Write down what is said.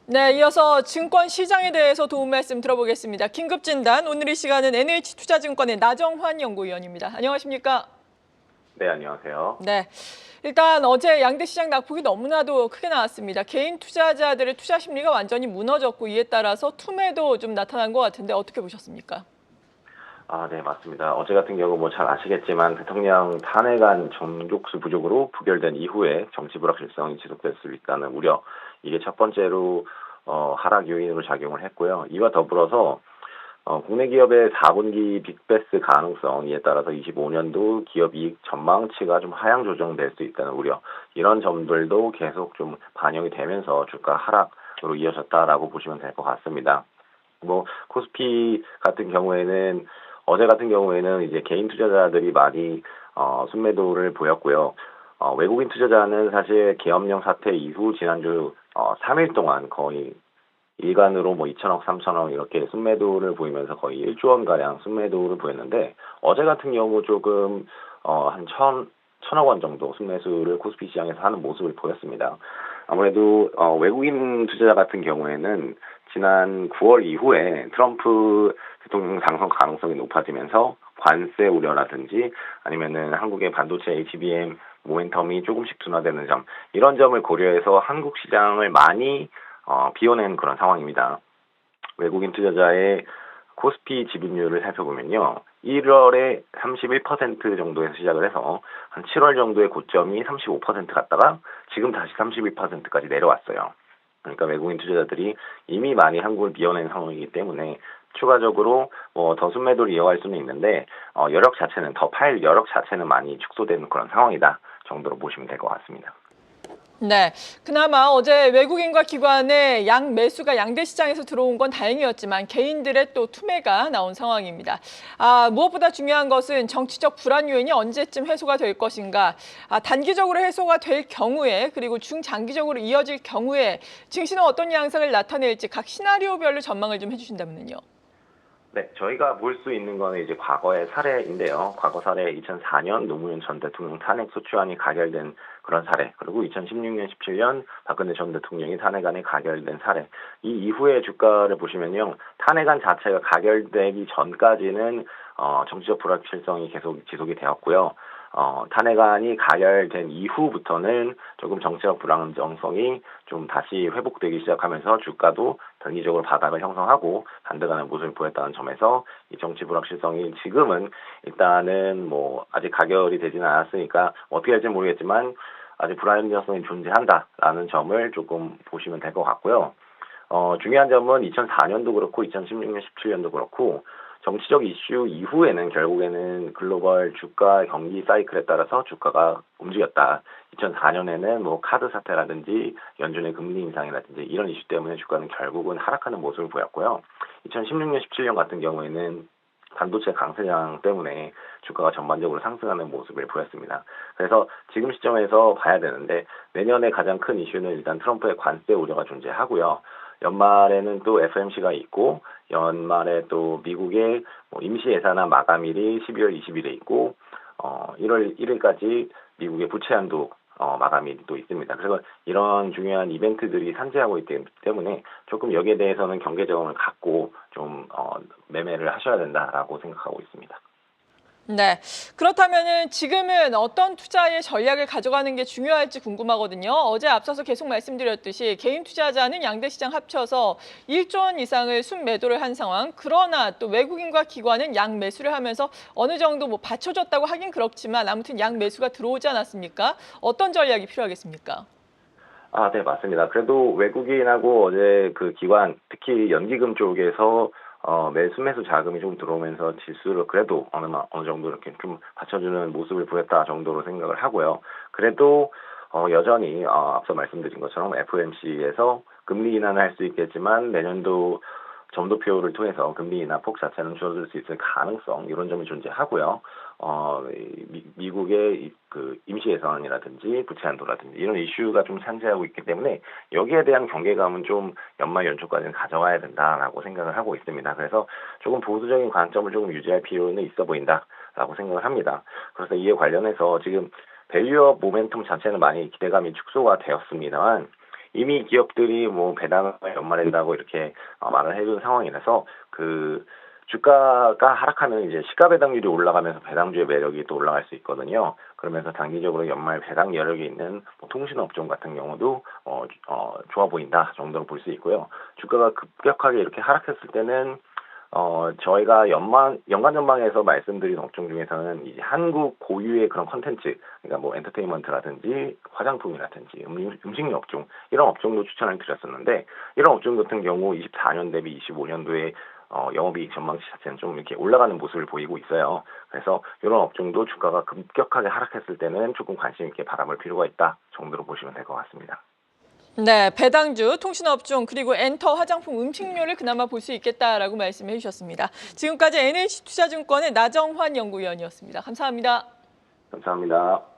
네, 이어서 증권 시장에 대해서 도움 말씀 들어보겠습니다. 긴급 진단, 오늘 이 시간은 NH투자증권의 나정환 연구위원입니다. 안녕하십니까? 네, 안녕하세요. 네, 일단 어제 양대 시장 낙폭이 너무나도 크게 나왔습니다. 개인 투자자들의 투자 심리가 완전히 무너졌고 이에 따라서 투매도 좀 나타난 것 같은데 어떻게 보셨습니까? 네, 맞습니다. 어제 같은 경우 뭐 잘 아시겠지만 대통령 탄핵안 정족수 부족으로 부결된 이후에 정치 불확실성이 지속될 수 있다는 우려, 이게 첫 번째로 하락 요인으로 작용을 했고요. 이와 더불어서 국내 기업의 4분기 빅베스 가능성, 이에 따라서 25년도 기업 이익 전망치가 좀 하향 조정될 수 있다는 우려, 이런 점들도 계속 좀 반영이 되면서 주가 하락으로 이어졌다라고 보시면 될 것 같습니다. 뭐 코스피 같은 경우에는 어제 같은 경우에는 이제 개인 투자자들이 많이 순매도를 보였고요. 외국인 투자자는 사실 계엄령 사태 이후 지난주 3일 동안 거의 일간으로 뭐 2천억, 3천억 이렇게 순매도를 보이면서 거의 1조 원 가량 순매도를 보였는데, 어제 같은 경우 조금 한 천억 원 정도 순매수를 코스피 시장에서 하는 모습을 보였습니다. 아무래도 외국인 투자자 같은 경우에는 지난 9월 이후에 트럼프 대통령 당선 가능성이 높아지면서 관세 우려라든지 아니면은 한국의 반도체 HBM 모멘텀이 조금씩 둔화되는 점, 이런 점을 고려해서 한국 시장을 많이 비워낸 그런 상황입니다. 외국인 투자자의 코스피 지분율을 살펴보면요, 1월에 31% 정도에서 시작을 해서 한 7월 정도의 고점이 35% 갔다가 지금 다시 31%까지 내려왔어요. 그러니까 외국인 투자자들이 이미 많이 한국을 비워낸 상황이기 때문에 추가적으로 뭐 더 순매도를 이어갈 수는 있는데, 여력 자체는 더 팔 여력 자체는 많이 축소되는 그런 상황이다 정도로 보시면 될 것 같습니다. 네, 그나마 어제 외국인과 기관의 양 매수가 양대 시장에서 들어온 건 다행이었지만 개인들의 또 투매가 나온 상황입니다. 무엇보다 중요한 것은 정치적 불안 요인이 언제쯤 해소가 될 것인가. 단기적으로 해소가 될 경우에 그리고 중장기적으로 이어질 경우에 증시는 어떤 양상을 나타낼지 각 시나리오별로 전망을 좀 해주신다면요. 네, 저희가 볼 수 있는 거는 이제 과거의 사례인데요. 과거 사례 2004년 노무현 전 대통령 탄핵 소추안이 가결된 그런 사례, 그리고 2016년, 17년 박근혜 전 대통령이 탄핵안이 가결된 사례. 이 이후의 주가를 보시면요, 탄핵안 자체가 가결되기 전까지는 정치적 불확실성이 계속 지속이 되었고요. 탄핵안이 가결된 이후부터는 조금 정치적 불안정성이 좀 다시 회복되기 시작하면서 주가도 단기적으로 바닥을 형성하고 반등하는 모습을 보였다는 점에서 이 정치 불확실성이 지금은 일단은 뭐 아직 가결이 되지는 않았으니까 어떻게 할지 모르겠지만 아직 불안정성이 존재한다라는 점을 조금 보시면 될 것 같고요. 중요한 점은 2004년도 그렇고 2016년, 17년도 그렇고 정치적 이슈 이후에는 결국에는 글로벌 주가 경기 사이클에 따라서 주가가 움직였다. 2004년에는 뭐 카드 사태라든지 연준의 금리 인상이라든지 이런 이슈 때문에 주가는 결국은 하락하는 모습을 보였고요. 2016년, 17년 같은 경우에는 반도체 강세장 때문에 주가가 전반적으로 상승하는 모습을 보였습니다. 그래서 지금 시점에서 봐야 되는데, 내년에 가장 큰 이슈는 일단 트럼프의 관세 우려가 존재하고요. 연말에는 또 FMC가 있고, 연말에 또 미국의 임시 예산안 마감일이 12월 20일에 있고, 1월 1일까지 미국의 부채 한도 마감일이 또 있습니다. 그래서 이런 중요한 이벤트들이 산재하고 있기 때문에 조금 여기에 대해서는 경계적으로 갖고 좀 매매를 하셔야 된다라고 생각하고 있습니다. 네, 그렇다면은 지금은 어떤 투자의 전략을 가져가는 게 중요할지 궁금하거든요. 어제 앞서서 계속 말씀드렸듯이 개인 투자자는 양대 시장 합쳐서 1조 원 이상을 순매도를 한 상황. 그러나 또 외국인과 기관은 양 매수를 하면서 어느 정도 뭐 받쳐줬다고 하긴 그렇지만 아무튼 양 매수가 들어오지 않았습니까? 어떤 전략이 필요하겠습니까? 네, 맞습니다. 그래도 외국인하고 어제 그 기관, 특히 연기금 쪽에서 매수 자금이 좀 들어오면서 지수를 그래도 어느 정도 이렇게 좀 받쳐주는 모습을 보였다 정도로 생각을 하고요. 그래도 여전히 앞서 말씀드린 것처럼 FOMC에서 금리 인하는 할 수 있겠지만 내년도 점도표를 통해서 금리 인하 폭 자체는 줄어들 수 있을 가능성, 이런 점이 존재하고요. 미국의 그 임시 예산이라든지 부채 한도라든지 이런 이슈가 좀 산재하고 있기 때문에 여기에 대한 경계감은 좀 연말 연초까지는 가져와야 된다라고 생각을 하고 있습니다. 그래서 조금 보수적인 관점을 조금 유지할 필요는 있어 보인다라고 생각을 합니다. 그래서 이에 관련해서 지금 밸류업 모멘텀 자체는 많이 기대감이 축소가 되었습니다만, 이미 기업들이 뭐 배당을 연말한다고 이렇게 말을 해준 상황이라서 그 주가가 하락하면 이제 시가 배당률이 올라가면서 배당주의 매력이 또 올라갈 수 있거든요. 그러면서 단기적으로 연말 배당 여력이 있는 뭐 통신업종 같은 경우도 좋아 보인다 정도로 볼 수 있고요. 주가가 급격하게 이렇게 하락했을 때는 저희가 연간 전망에서 말씀드린 업종 중에서는 이제 한국 고유의 그런 컨텐츠, 그러니까 뭐 엔터테인먼트라든지 화장품이라든지 음식료 업종, 이런 업종도 추천을 드렸었는데, 이런 업종 같은 경우 24년 대비 25년도에 영업이익 전망치 자체는 좀 이렇게 올라가는 모습을 보이고 있어요. 그래서 이런 업종도 주가가 급격하게 하락했을 때는 조금 관심 있게 바라볼 필요가 있다 정도로 보시면 될 것 같습니다. 네, 배당주, 통신업종, 그리고 엔터, 화장품, 음식료를 그나마 볼 수 있겠다라고 말씀해 주셨습니다. 지금까지 NH투자증권의 나정환 연구위원이었습니다. 감사합니다. 감사합니다.